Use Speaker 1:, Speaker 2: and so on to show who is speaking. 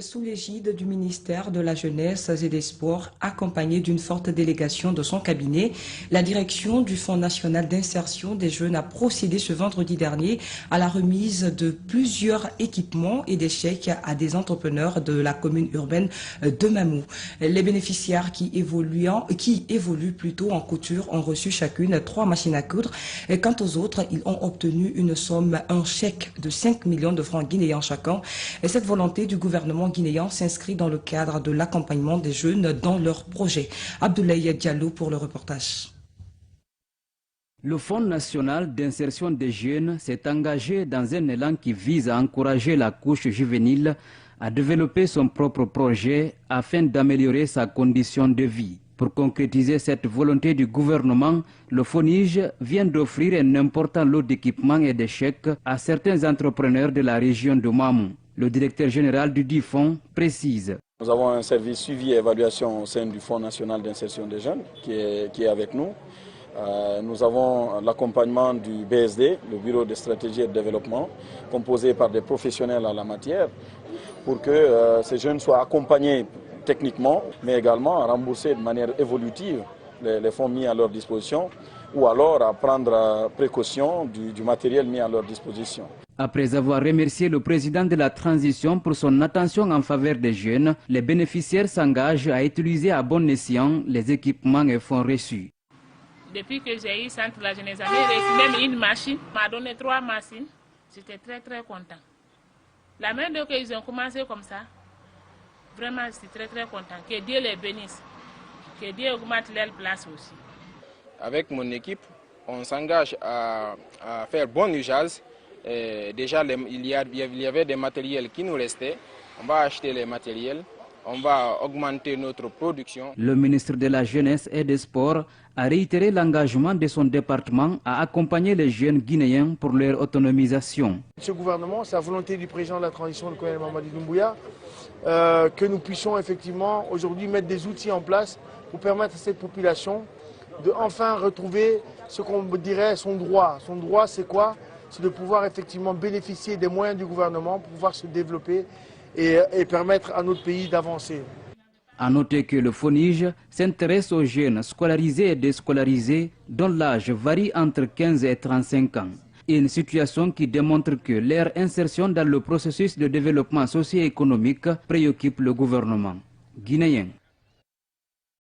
Speaker 1: Sous l'égide du ministère de la Jeunesse et des Sports, accompagné d'une forte délégation de son cabinet, la direction du Fonds national d'insertion des jeunes a procédé ce vendredi dernier à la remise de plusieurs équipements et des chèques à des entrepreneurs de la commune urbaine de Mamou. Les bénéficiaires qui évoluent plutôt en couture ont reçu chacune 3 machines à coudre. Et quant aux autres, ils ont obtenu une somme, un chèque de 5 millions de francs guinéens chacun. Et cette volonté du gouvernement guinéen s'inscrit dans le cadre de l'accompagnement des jeunes dans leurs projets. Abdoulaye Diallo pour le reportage.
Speaker 2: Le Fonds national d'insertion des jeunes s'est engagé dans un élan qui vise à encourager la couche juvénile à développer son propre projet afin d'améliorer sa condition de vie. Pour concrétiser cette volonté du gouvernement, le FONIGE vient d'offrir un important lot d'équipements et de chèques à certains entrepreneurs de la région de Mamou. Le directeur général du dit fonds précise.
Speaker 3: Nous avons un service suivi et évaluation au sein du Fonds national d'insertion des jeunes qui est avec nous. Nous avons l'accompagnement du BSD, le Bureau de stratégie et de développement, composé par des professionnels en la matière, pour que ces jeunes soient accompagnés techniquement, mais également remboursés de manière évolutive les fonds mis à leur disposition, ou alors à prendre précaution du matériel mis à leur disposition.
Speaker 2: Après avoir remercié le président de la transition pour son attention en faveur des jeunes, les bénéficiaires s'engagent à utiliser à bon escient les équipements et fonds reçus.
Speaker 4: Depuis que j'ai eu Centre de la jeunesse, j'ai reçu même une machine, m'a donné 3 machines. J'étais très content. La même fois qu'ils ont commencé comme ça, vraiment je suis très content. Que Dieu les bénisse, que Dieu augmente leur place aussi.
Speaker 5: Avec mon équipe, on s'engage à faire bon usage. Déjà, il y avait des matériels qui nous restaient. On va acheter les matériels, on va augmenter notre production.
Speaker 2: Le ministre de la Jeunesse et des Sports a réitéré l'engagement de son département à accompagner les jeunes guinéens pour leur autonomisation.
Speaker 6: Ce gouvernement, c'est la volonté du président de la transition, le colonel Mamadi Doumbouya, que nous puissions effectivement aujourd'hui mettre des outils en place pour permettre à cette population de enfin retrouver ce qu'on dirait son droit. Son droit, c'est quoi? C'est de pouvoir effectivement bénéficier des moyens du gouvernement pour pouvoir se développer et permettre à notre pays d'avancer.
Speaker 2: À noter que le FONIGE s'intéresse aux jeunes scolarisés et déscolarisés dont l'âge varie entre 15 et 35 ans. Une situation qui démontre que leur insertion dans le processus de développement socio-économique préoccupe le gouvernement guinéen.